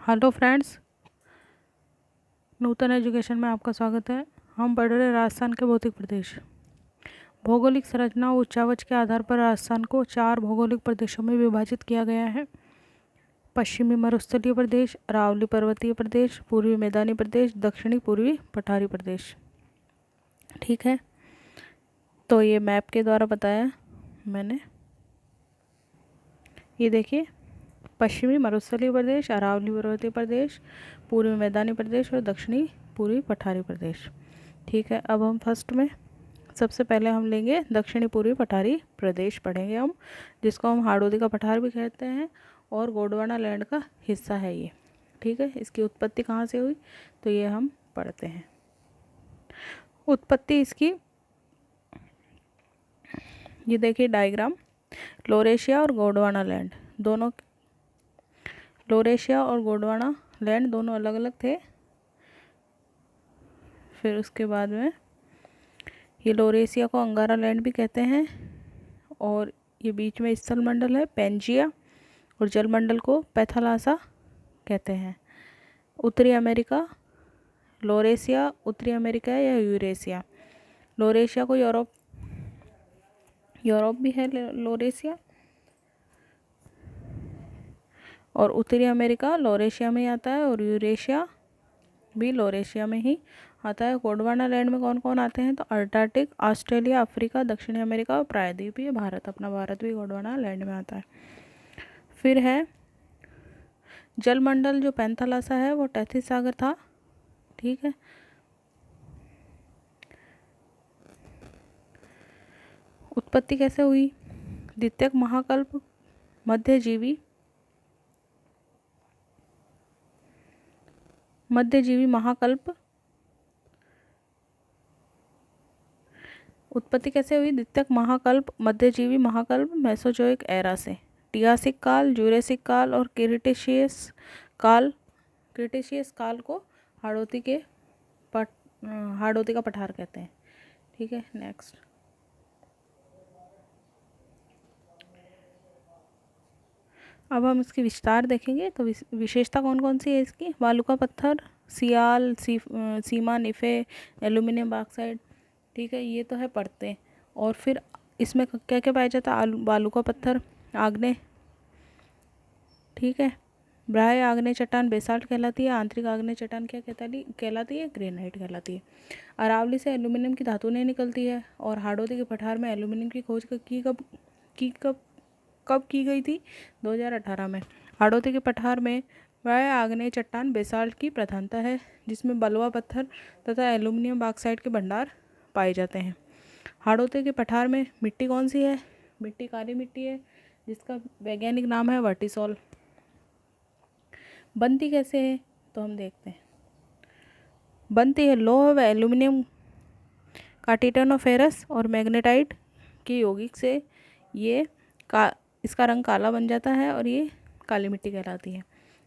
Hello friends, नूतन education में आपका स्वागत है। हम पढ़ रहे राजस्थान के भौतिक प्रदेश। भौगोलिक संरचना और उच्चावच के आधार पर राजस्थान को 4 भौगोलिक प्रदेशों में विभाजित किया गया है। पश्चिमी मरुस्थलीय प्रदेश, अरावली पर्वतीय प्रदेश, पूर्वी मैदानी प्रदेश, दक्षिणी पूर्वी पठारी प्रदेश। ठीक है, तो ये मैप के द्वारा बताया मैंने। ये देखिए, पश्चिमी मरुस्थलीय प्रदेश, अरावली पर्वतीय प्रदेश, पूर्वी मैदानी प्रदेश और दक्षिणी पूर्वी पठारी प्रदेश। ठीक है, अब हम फर्स्ट में सबसे पहले हम लेंगे दक्षिणी पूर्वी पठारी प्रदेश पढ़ेंगे हम, जिसको हम हाड़ौती का पठार भी कहते हैं और गोंडवाना लैंड का हिस्सा है ये। ठीक है, इसकी उत्पत्ति कहाँ से हुई तो ये हम पढ़ते हैं। उत्पत्ति इसकी ये देखिए डायग्राम, लोरेशिया और गोंडवाना लैंड दोनों, लोरेशिया और गोंडवाना लैंड दोनों अलग अलग थे। फिर उसके बाद में ये लोरेशिया को अंगारा लैंड भी कहते हैं और ये बीच में स्थल मंडल है पेंजिया और जल मंडल को पैथालासा कहते हैं। उत्तरी अमेरिका, लोरेशिया उत्तरी अमेरिका है या यूरेशिया। लोरेशिया को यूरोप भी है लोरेशिया, और उत्तरी अमेरिका लोरेशिया में ही आता है और यूरेशिया भी लोरेशिया में ही आता है। गोंडवाना लैंड में कौन कौन आते हैं तो अंटार्कटिक, ऑस्ट्रेलिया, अफ्रीका, दक्षिणी अमेरिका और प्रायद्वीपीय भारत। अपना भारत भी गोंडवाना लैंड में आता है। फिर है जलमंडल, जो पैंथालासा है वो टैथिस सागर था। ठीक है, उत्पत्ति कैसे हुई? द्वितीयक महाकल्प, मध्यजीवी महाकल्प। उत्पत्ति कैसे हुई? द्वितीयक महाकल्प, मध्यजीवी महाकल्प मेसोजोइक एरा से। टियासिक काल, जूरेसिक काल और क्रिटेशियस काल को हाड़ौती का पठार कहते हैं। ठीक है, नेक्स्ट। अब हम इसकी विस्तार देखेंगे तो विशेषता कौन कौन सी है इसकी? वालुका पत्थर, सियाल, सीमा, निफे, एल्यूमिनियम ऑक्साइड। ठीक है, ये तो है पढ़ते। और फिर इसमें क्या क्या पाया जाता है? वालुका पत्थर, आग्नेय। ठीक है, बाह्य आग्नेय चट्टान बेसाल्ट कहलाती है, आंतरिक आग्नेय चट्टान क्या कहलाती है? ग्रेनाइट कहलाती है। अरावली से एल्यूमिनियम की धातु नहीं निकलती है और हाड़ौती के पठार में एल्यूमिनियम की खोज कब की गई थी? 2018 में। हाड़ौती के पठार में बाह्य आग्नेय चट्टान बेसाल्ट की प्रधानता है, जिसमें बलुआ पत्थर तथा एल्यूमिनियम ऑक्साइड के भंडार पाए जाते हैं। हाड़ौती के पठार में मिट्टी कौन सी है? मिट्टी काली मिट्टी है, जिसका वैज्ञानिक नाम है वर्टिसॉल। बनती कैसे है तो हम देखते हैं। बनती है लोह व एल्यूमिनियम का टिटेनोफेरस और मैग्नेटाइट के यौगिक से। ये इसका रंग काला बन जाता है और ये काली मिट्टी कहलाती है।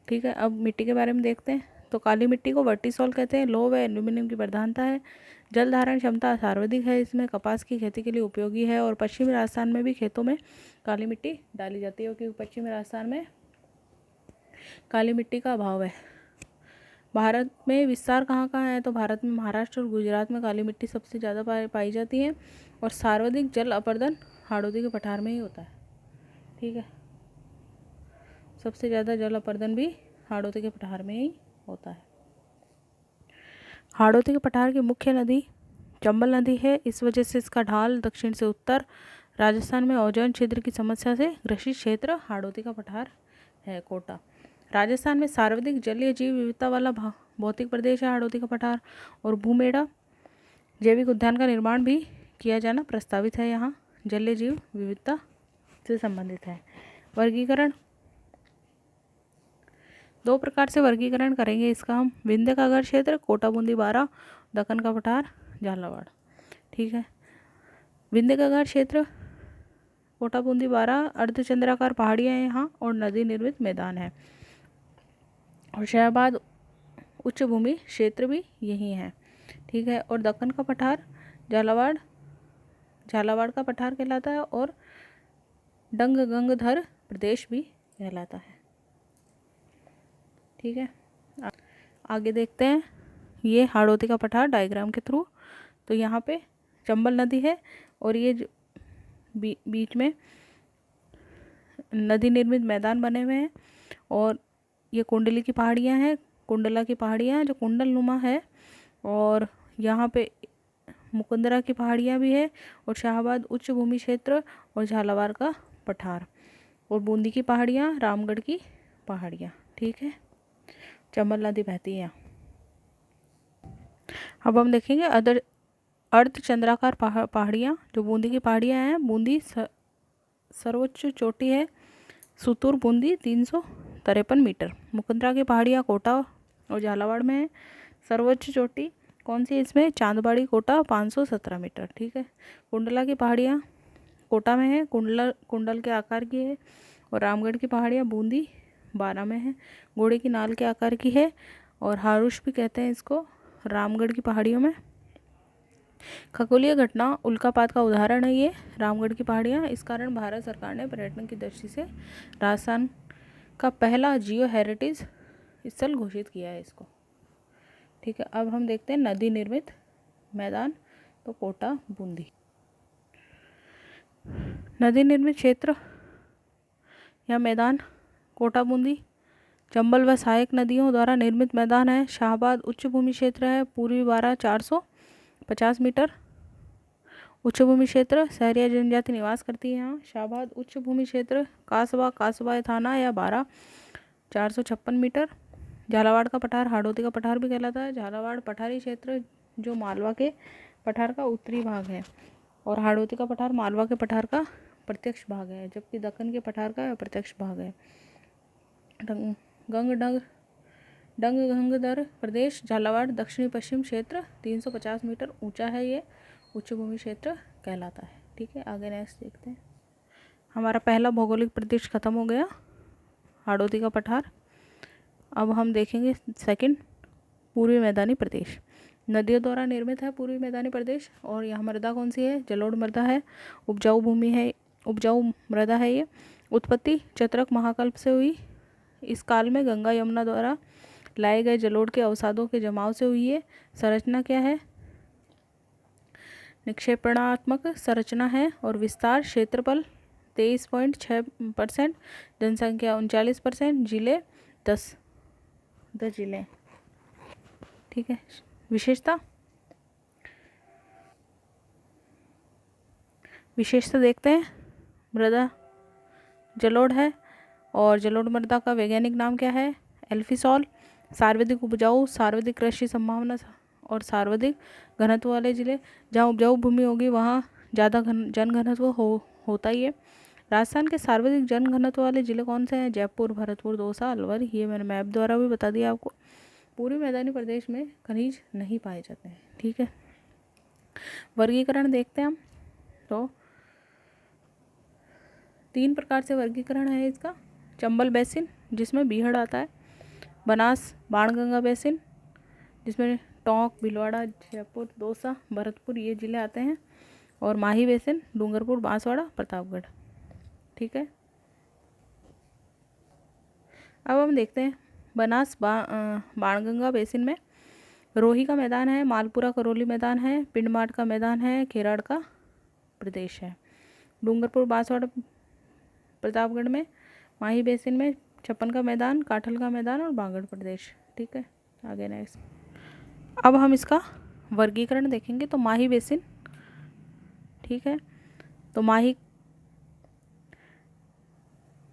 ठीक है, अब मिट्टी के बारे में देखते हैं। तो काली मिट्टी को वर्टिसॉल कहते हैं। लोह व एल्यूमिनियम की प्रधानता है। जल धारण क्षमता सर्वाधिक है इसमें। कपास की खेती के लिए उपयोगी है और पश्चिमी राजस्थान में भी खेतों में काली मिट्टी डाली जाती है, क्योंकि पश्चिमी राजस्थान में काली मिट्टी का अभाव है। भारत में विस्तार कहाँ कहाँ है तो भारत में महाराष्ट्र और गुजरात में काली मिट्टी सबसे ज़्यादा पाई जाती है और सर्वाधिक जल अपर्दन हाड़ौती के पठार में ही होता है। ठीक है, सबसे ज़्यादा जल अपर्दन भी हाड़ौती के पठार में ही होता है। हाड़ौती के पठार की मुख्य नदी चंबल नदी है। इस वजह से इसका ढाल दक्षिण से उत्तर राजस्थान में ओजोन छिद्र की समस्या से ग्रसित क्षेत्र हाड़ौती का पठार है। कोटा राजस्थान में सर्वाधिक जलीय जीव विविधता वाला भौतिक प्रदेश है हाड़ौती का पठार। और भूमेड़ा जैविक उद्यान का निर्माण भी किया जाना प्रस्तावित है। यहाँ जलीय जीव विविधता से संबंधित है। वर्गीकरण, 2 प्रकार से वर्गीकरण करेंगे इसका हम। विंध्य का अगर क्षेत्र कोटा बूंदी बारा, दक्कन का पठार झालावाड़। ठीक है, विंध्य का अगर क्षेत्र कोटा बूंदी बारा, अर्धचंद्राकार पहाड़ियाँ हैं यहाँ और नदी निर्मित मैदान है। और शहबाद उच्च भूमि क्षेत्र भी यही है। ठीक है, और दक्कन का पठार झालावाड़ का पठार कहलाता है और गंगधर प्रदेश भी कहलाता है। ठीक है, आगे देखते हैं। ये हाड़ौती का पठार डायग्राम के थ्रू। तो यहाँ पे चंबल नदी है और ये बीच में नदी निर्मित मैदान बने हुए हैं और ये कुंडली की पहाड़ियाँ हैं, कुंडला की पहाड़ियाँ जो कुंडल नुमा है, और यहाँ पे मुकुंदरा की पहाड़ियाँ भी है और शाहबाद उच्च भूमि क्षेत्र और झालावाड़ का पठार और बूंदी की पहाड़ियाँ, रामगढ़ की पहाड़ियाँ। ठीक है, चंबल नदी बहती है यहाँ। अब हम देखेंगे अर्ध चंद्राकार पहाड़ियाँ जो बूंदी की पहाड़ियाँ हैं। बूंदी सर्वोच्च चोटी है सुतुर बूंदी 353 मीटर। मुकुंदरा की पहाड़ियाँ कोटा और झालावाड़ में है। सर्वोच्च चोटी कौन सी है इसमें? चांदबाड़ी कोटा 517 मीटर। ठीक है, कुंडला की पहाड़ियाँ कोटा में है, कुंडल के आकार की है, और रामगढ़ की पहाड़ियाँ बूंदी 12 में है, घोड़े की नाल के आकार की है, और हारूश भी कहते हैं इसको रामगढ़ की पहाड़ियों में। खगोलीय घटना उल्कापात का उदाहरण है ये रामगढ़ की पहाड़ियाँ। इस कारण भारत सरकार ने पर्यटन की दृष्टि से राजस्थान का पहला जियो हेरिटेज स्थल घोषित किया है इसको। ठीक है, अब हम देखते हैं नदी निर्मित मैदान। तो कोटा बूंदी नदी निर्मित क्षेत्र या मैदान कोटा बूंदी चंबल व सहायक नदियों द्वारा निर्मित मैदान है। शाहबाद उच्च भूमि क्षेत्र है, पूर्वी बारा 450 मीटर उच्च भूमि क्षेत्र, शहरिया जनजाति निवास करती है यहाँ। शाहबाद उच्च भूमि क्षेत्र कासबा थाना या बारा 456 मीटर। झालावाड़ का पठार हाड़ौती का पठार भी कहलाता है। झालावाड़ पठारी क्षेत्र जो मालवा के पठार का उत्तरी भाग है, और हाड़ौती का पठार मालवा के पठार का प्रत्यक्ष भाग है, जबकि दक्कन के पठार का अप्रत्यक्ष भाग है। डंगधर प्रदेश झालावाड़ दक्षिणी पश्चिम क्षेत्र 350 मीटर ऊंचा है, ये उच्च भूमि क्षेत्र कहलाता है। ठीक है, आगे नेक्स्ट देखते हैं। हमारा पहला भौगोलिक प्रदेश खत्म हो गया, हाड़ौती का पठार। अब हम देखेंगे सेकंड, पूर्वी मैदानी प्रदेश। नदियों द्वारा निर्मित है पूर्वी मैदानी प्रदेश, और यहाँ मृदा कौन सी है? जलोढ़ मृदा है, उपजाऊ भूमि है, उपजाऊ मृदा है ये। उत्पत्ति चत्रक महाकल्प से हुई। इस काल में गंगा यमुना द्वारा लाए गए जलोढ़ के अवसादों के जमाव से हुई है। संरचना क्या है? निक्षेपणात्मक संरचना है, और विस्तार क्षेत्रफल 23.6%, जनसंख्या 39%, जिले 10 जिले। ठीक है, विशेषता देखते हैं। मृदा जलोढ़ है, और जलोढ़ मृदा का वैज्ञानिक नाम क्या है? एल्फिसॉल। सर्वाधिक उपजाऊ, सर्वाधिक कृषि संभावना और सर्वाधिक घनत्व वाले जिले। जहाँ उपजाऊ भूमि होगी वहाँ ज़्यादा जनघनत्व होता ही है। राजस्थान के सर्वाधिक जनघनत्व वाले जिले कौन से हैं? जयपुर, भरतपुर, दौसा, अलवर। ये मैंने मैप द्वारा भी बता दिया आपको। पूर्वी मैदानी प्रदेश में खनिज नहीं पाए जाते हैं। ठीक है, वर्गीकरण देखते हैं हम। तो 3 प्रकार से वर्गीकरण है इसका। चंबल बेसिन जिसमें बीहड़ आता है, बनास बाणगंगा बेसिन जिसमें टोंक, भीलवाड़ा, जयपुर, दौसा, भरतपुर ये जिले आते हैं, और माही बेसिन डूंगरपुर, बांसवाड़ा, प्रतापगढ़। ठीक है, अब हम देखते हैं बनास बाणगंगा बेसिन में रोही का मैदान है, मालपुरा करौली मैदान है, पिंडमाट का मैदान है, खेराड़ का प्रदेश है। डूंगरपुर, बांसवाड़ा, प्रतापगढ़ में माही बेसिन में छप्पन का मैदान, काठल का मैदान और बांगड़ प्रदेश। ठीक है, आगे नेक्स्ट। अब हम इसका वर्गीकरण देखेंगे। तो माही बेसिन, ठीक है, तो माही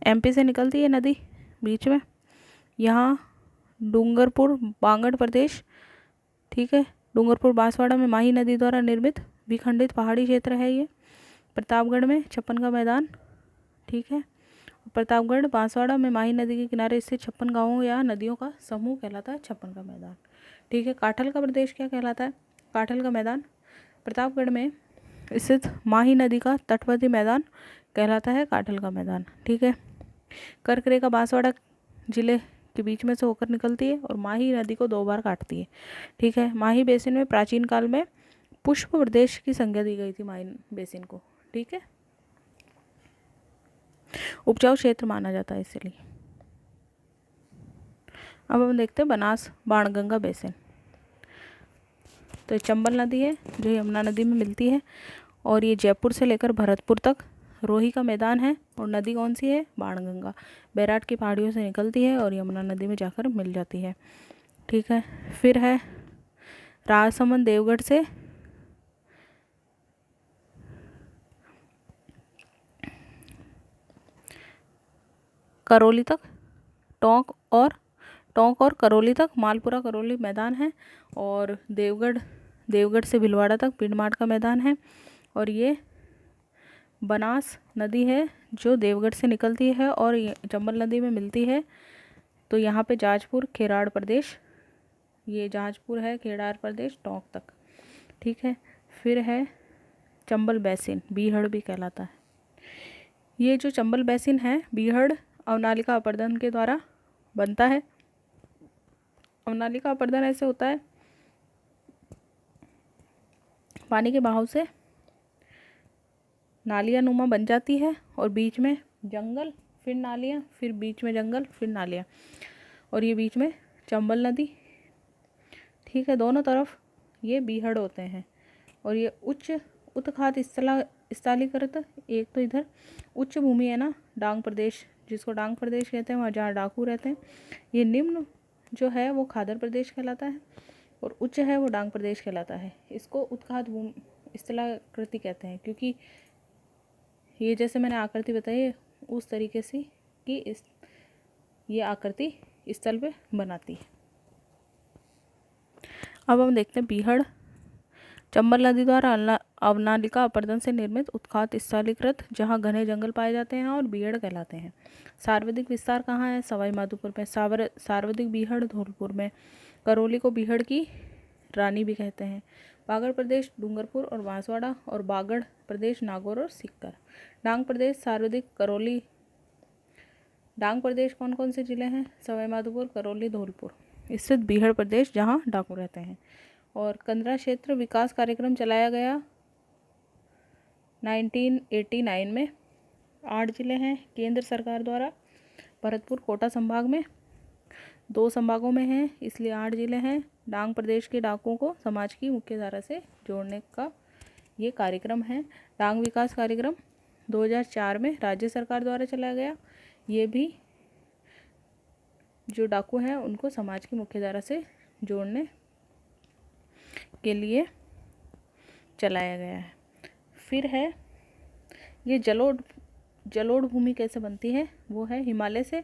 एमपी से निकलती है नदी बीच में, यहाँ डूंगरपुर बांगड़ प्रदेश। ठीक है, डूंगरपुर बांसवाड़ा में माही नदी द्वारा निर्मित विखंडित पहाड़ी क्षेत्र है ये। प्रतापगढ़ में छप्पन का मैदान। ठीक है, प्रतापगढ़ बांसवाड़ा में माही नदी के किनारे स्थित 56 गांवों या नदियों का समूह कहलाता है छप्पन का मैदान। ठीक है, काठल का प्रदेश क्या कहलाता है? काठल का मैदान प्रतापगढ़ में स्थित माही नदी का तटवर्ती मैदान कहलाता है काठल का मैदान। ठीक है, कर्करेका बांसवाड़ा जिले के बीच में से होकर निकलती है और माही नदी को 2 बार काटती है। ठीक है, माही बेसिन में प्राचीन काल में पुष्प प्रदेश की संज्ञा दी गई थी माही बेसिन को। ठीक है, उपजाऊ क्षेत्र माना जाता है इसलिए। अब हम देखते हैं बनास बाणगंगा बेसिन। तो ये चंबल नदी है जो यमुना नदी में मिलती है, और ये जयपुर से लेकर भरतपुर तक रोही का मैदान है। और नदी कौन सी है? बाणगंगा। बैराट की पहाड़ियों से निकलती है और यमुना नदी में जाकर मिल जाती है। ठीक है, फिर है राजसमंद देवगढ़ से करौली तक, टोंक और करौली तक मालपुरा करौली मैदान है। और देवगढ़ से भीलवाड़ा तक पिंडमार का मैदान है। और ये बनास नदी है जो देवगढ़ से निकलती है और ये चंबल नदी में मिलती है। तो यहाँ पे जाजपुर खेराड़ प्रदेश, ये जाजपुर है खेराड़ प्रदेश टोंक तक। ठीक है, फिर है चंबल बेसिन, बीहड़ भी कहलाता है। ये जो चंबल बेसिन है बीहड़ अवनालिका अपर्दन के द्वारा बनता है। अवनालिका अपर्दन ऐसे होता है, पानी के बहाव से नालियाँ नुमा बन जाती है और बीच में जंगल, फिर नालियाँ, फिर बीच में जंगल, फिर नालियाँ, और ये बीच में चंबल नदी। ठीक है, दोनों तरफ ये बीहड़ होते हैं। और ये उच्च उत्खात स्थलीकृत, एक तो इधर उच्च भूमि है ना, डांग प्रदेश, जिसको डांग प्रदेश कहते हैं, वहाँ जहाँ डाकू रहते हैं। ये निम्न जो है वो खादर प्रदेश कहलाता है और उच्च है वो डांग प्रदेश कहलाता है। इसको उत्खात स्थलाकृति कहते हैं क्योंकि ये जैसे मैंने आकृति बताई है उस तरीके से कि ये आकृति स्थल पे बनाती है। अब हम देखते हैं बीहड़ चंबल नदी द्वारा अवनालिका अपर्दन से निर्मित उत्खात स्थलीकृत जहाँ घने जंगल पाए जाते हैं और बीहड़ कहलाते हैं। सर्वाधिक विस्तार कहाँ है? सवाई माधोपुर में। सर्वाधिक बीहड़ धौलपुर में। करौली को बीहड़ की रानी भी कहते हैं। बागड़ प्रदेश डूंगरपुर और बांसवाड़ा, और बागड़ प्रदेश नागौर और सीकर। डांग प्रदेश सर्वाधिक करौली। डांग प्रदेश कौन कौन से जिले हैं? सवाई माधोपुर, करौली, धौलपुर स्थित बीहड़ प्रदेश जहाँ डाकू रहते हैं। और कंदरा क्षेत्र विकास कार्यक्रम चलाया गया 1989 में। 8 जिले हैं केंद्र सरकार द्वारा। भरतपुर कोटा संभाग में, 2 संभागों में है, इसलिए 8 जिले हैं। डांग प्रदेश के डाकुओं को समाज की मुख्य धारा से जोड़ने का ये कार्यक्रम है। डांग विकास कार्यक्रम 2004 में राज्य सरकार द्वारा चलाया गया। ये भी जो डाकू हैं उनको समाज की मुख्य धारा से जोड़ने के लिए चलाया गया है। फिर है ये जलोढ़ भूमि कैसे बनती है? वो है हिमालय से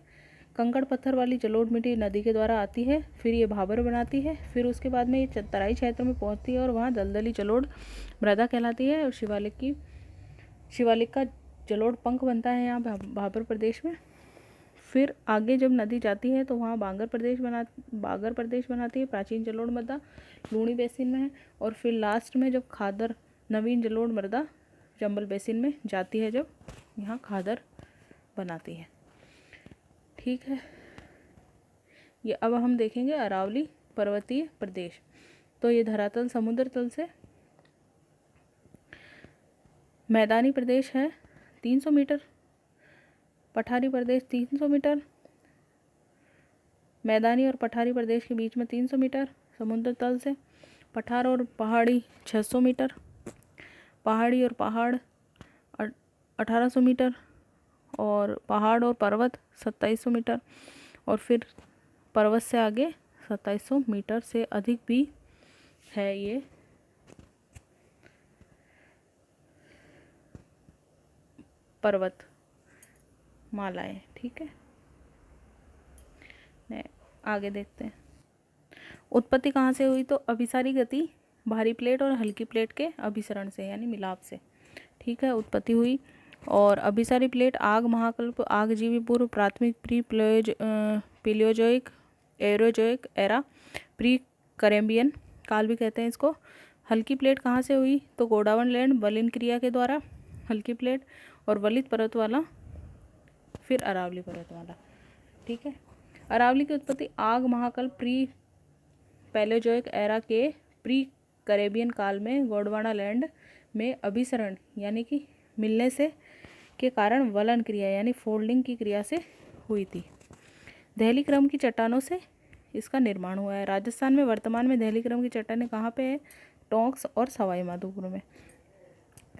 कंकड़ पत्थर वाली जलोढ़ मिट्टी नदी के द्वारा आती है, फिर ये भाबर बनाती है, फिर उसके बाद में ये तराई क्षेत्र में पहुंचती है और वहाँ दलदली जलोढ़ मृदा कहलाती है। और शिवालिक का जलोढ़ पंख बनता है यहाँ भाबर प्रदेश में। फिर आगे जब नदी जाती है तो वहाँ बागर प्रदेश बनाती है। प्राचीन जलोढ़ मृदा लूणी बेसिन में है। और फिर लास्ट में जब खादर नवीन जलोढ़ मृदा चंबल बेसिन में जाती है, जब यहाँ खादर बनाती है। ठीक है, ये अब हम देखेंगे अरावली पर्वतीय प्रदेश। तो ये धरातल समुद्र तल से मैदानी प्रदेश है 300 मीटर, पठारी प्रदेश 300 मीटर, मैदानी और पठारी प्रदेश के बीच में 300 मीटर समुद्र तल से, पठार और पहाड़ी 600 मीटर, पहाड़ी और पहाड़ 1800 मीटर, और पहाड़ और पर्वत 2700 मीटर, और फिर पर्वत से आगे 2700 मीटर से अधिक भी है ये पर्वत मालाएं। ठीक है, आगे देखते हैं उत्पत्ति कहाँ से हुई। तो अभिसारी गति भारी प्लेट और हल्की प्लेट के अभिसरण से यानी मिलाप से, ठीक है, उत्पत्ति हुई। और अभिसारी प्लेट आग महाकल्प आगजीवी पूर्व प्राथमिक प्री पिलियोजोइक एरोजोइक एरा प्री कैम्ब्रियन काल भी कहते हैं इसको। हल्की प्लेट कहाँ से हुई? तो गोंडवाना लैंड वलिन क्रिया के द्वारा हल्की प्लेट, और वलित पर्वत वाला, फिर अरावली पर्वत वाला। ठीक है, अरावली की उत्पत्ति आग महाकल्प प्री पैलेजोइक एरा के प्री कैम्ब्रियन काल में गोंडवाना लैंड में अभिसरण यानी कि मिलने से के कारण वलन क्रिया यानी फोल्डिंग की क्रिया से हुई थी। दहली क्रम की चट्टानों से इसका निर्माण हुआ है। राजस्थान में वर्तमान में दहली क्रम की चट्टानें कहाँ पे है? टोंक और सवाई माधोपुर में।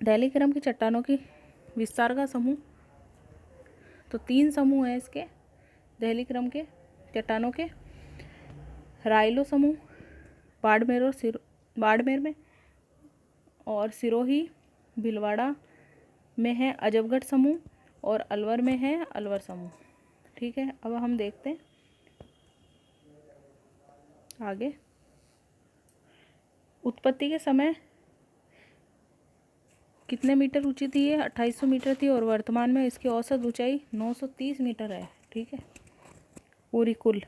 दहली क्रम की चट्टानों की विस्तार का समूह, तो 3 समूह हैं इसके दहली क्रम के चट्टानों के। राइलो समूह बाड़मेर में, और सिरोही भीलवाड़ा में है अजबगढ़ समूह, और अलवर में है अलवर समूह। ठीक है, अब हम देखते हैं आगे। उत्पत्ति के समय कितने मीटर ऊंची थी ये? 2800 मीटर थी, और वर्तमान में इसकी औसत ऊंचाई 930 मीटर है। ठीक है, पूरी कुल।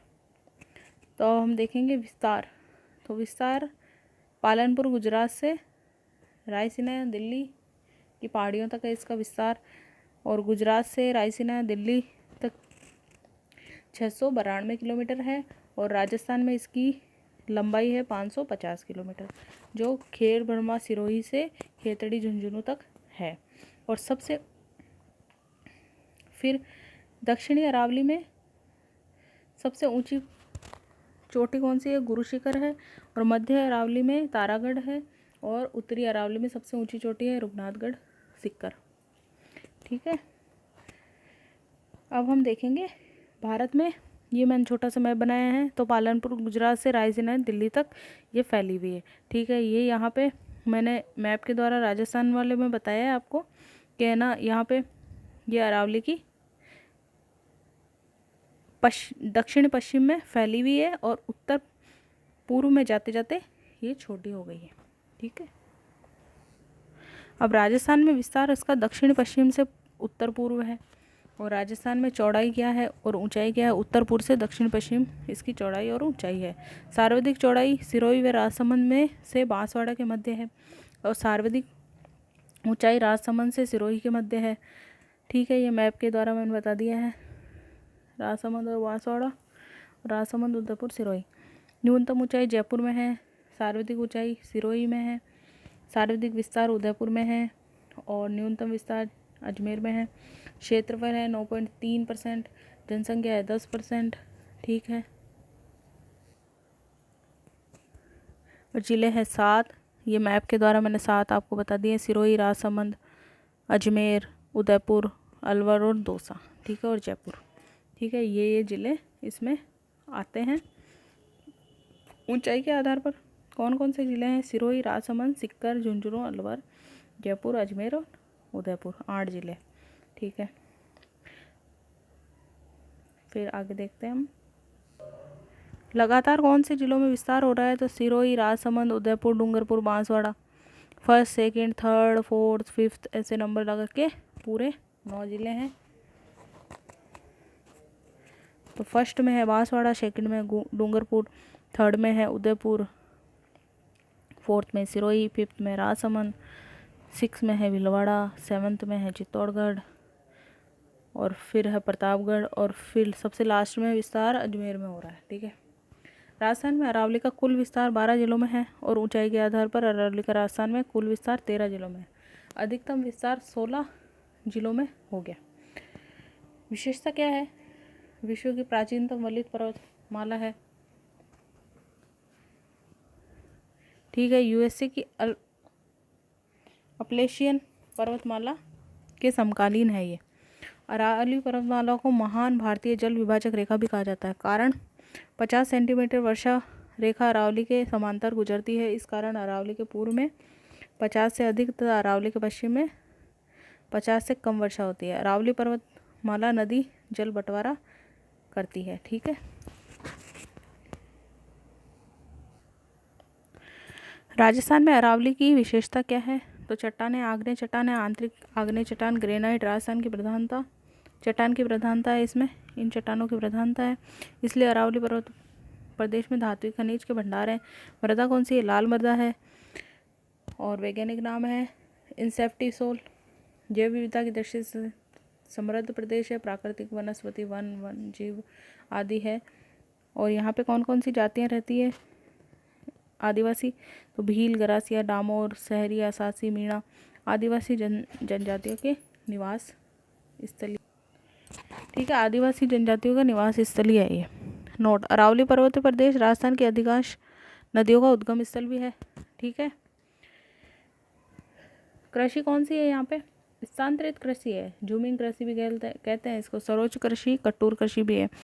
तो अब हम देखेंगे विस्तार। तो विस्तार पालनपुर गुजरात से रायसीना दिल्ली की पहाड़ियों तक है इसका विस्तार, और गुजरात से रायसीना दिल्ली तक 692 किलोमीटर है, और राजस्थान में इसकी लंबाई है 550 किलोमीटर, जो खेड़ ब्रह्मा सिरोही से खेतड़ी झुंझुनू तक है। और सबसे फिर दक्षिणी अरावली में सबसे ऊंची चोटी कौन सी है? गुरु शिखर है, और मध्य अरावली में तारागढ़ है, और उत्तरी अरावली में सबसे ऊंची चोटी है रघुनाथगढ़ सिक्कर। ठीक है, अब हम देखेंगे भारत में, ये मैंने छोटा सा मैप बनाया है। तो पालनपुर गुजरात से रायसीना दिल्ली तक ये फैली हुई है। ठीक है, ये यहाँ पे मैंने मैप के द्वारा राजस्थान वाले में बताया है आपको कि है ना, यहाँ पे ये अरावली की दक्षिण पश्चिम में फैली हुई है, और उत्तर पूर्व में जाते जाते ये छोटी हो गई है। ठीक है, अब राजस्थान में विस्तार इसका दक्षिण पश्चिम से उत्तर पूर्व है, और राजस्थान में चौड़ाई क्या है और ऊंचाई क्या है? उत्तर पूर्व से दक्षिण पश्चिम इसकी चौड़ाई और ऊंचाई है। सर्वाधिक चौड़ाई सिरोही व राजसमंद में से बांसवाड़ा के मध्य है, और सर्वाधिक ऊंचाई राजसमंद से सिरोही के मध्य है। ठीक है, ये मैप के द्वारा मैंने बता दिया है। राजसमंद और बांसवाड़ा, राजसमंद, उदयपुर, सिरोही। न्यूनतम ऊंचाई जयपुर में है, सर्वाधिक ऊंचाई सिरोही में है, सर्वाधिक विस्तार उदयपुर में है, और न्यूनतम विस्तार अजमेर में है। क्षेत्रफल है 9.3%, जनसंख्या है 10%। ठीक है, और जिले हैं 7। ये मैप के द्वारा मैंने 7 आपको बता दिए: सिरोही, राजसमंद, अजमेर, उदयपुर, अलवर और दौसा। ठीक है, और जयपुर। ठीक है, ये ज़िले इसमें आते हैं। ऊंचाई के आधार पर कौन कौन से ज़िले हैं? सिरोही, राजसमंद, सीकर, झुंझुनू, अलवर, जयपुर, अजमेर और उदयपुर, 8 ज़िले। ठीक है, फिर आगे देखते हैं हम। लगातार कौन से ज़िलों में विस्तार हो रहा है? तो Sirohi, Rajsamand, Udaipur, Dungarpur, Banswara. First, second, third, fourth, fifth ऐसे नंबर लगा के पूरे 9 ज़िले हैं। तो फर्स्ट में है बांसवाड़ा, सेकंड में डूंगरपुर, थर्ड में है उदयपुर, फोर्थ में सिरोही, फिफ्थ में राजसमंद, सिक्स में है भीलवाड़ा, सेवन्थ में है चित्तौड़गढ़, और फिर है प्रतापगढ़, और फिर सबसे लास्ट में विस्तार अजमेर में हो रहा है। ठीक है, राजस्थान में अरावली का कुल विस्तार 12 जिलों में है, और ऊंचाई के आधार पर अरावली का राजस्थान में कुल विस्तार 13 जिलों में है। अधिकतम विस्तार 16 जिलों में हो गया। विशेषता क्या है? विश्व की प्राचीनतम वलित पर्वतमाला है। ठीक है, यूएसए की अपलेशियन पर्वतमाला के समकालीन है ये। अरावली पर्वतमाला को महान भारतीय जल विभाजक रेखा भी कहा जाता है। कारण 50 सेंटीमीटर वर्षा रेखा अरावली के समांतर गुजरती है। इस कारण अरावली के पूर्व में 50 से अधिक तथा अरावली के पश्चिम में 50 से कम वर्षा होती है। अरावली पर्वतमाला नदी जल बंटवारा करती है। ठीक है, राजस्थान में अरावली की विशेषता क्या है? तो चट्टानें, आग्नेय चट्टान है, आंतरिक आग्नेय चट्टान, ग्रेनाइट राजस्थान की प्रधानता, चट्टान की प्रधानता है इसमें, इन चट्टानों की प्रधानता है। इसलिए अरावली पर्वत प्रदेश में धात्विक खनिज के भंडार हैं। मृदा कौन सी है? लाल मृदा है, और वैज्ञानिक नाम है इंसेप्टिसोल। जैव विविधता की दृष्टि से समृद्ध प्रदेश है। प्राकृतिक वनस्पति, वन जीव आदि है। और यहाँ पे कौन कौन सी जातियाँ रहती है? आदिवासी, तो भील, गरासिया, डामोर, सहरी, आसासी, मीणा आदिवासी जनजातियों के निवास स्थली। ठीक है, आदिवासी जनजातियों का निवास स्थली है ये। नोट, अरावली पर्वतीय प्रदेश राजस्थान की अधिकांश नदियों का उद्गम स्थल भी है। ठीक है। कृषि कौन सी है यहाँ पे? स्थानांतरित कृषि है, झूमिंग कृषि भी कहते हैं इसको, सरोज कृषि, कटूर कृषि भी है।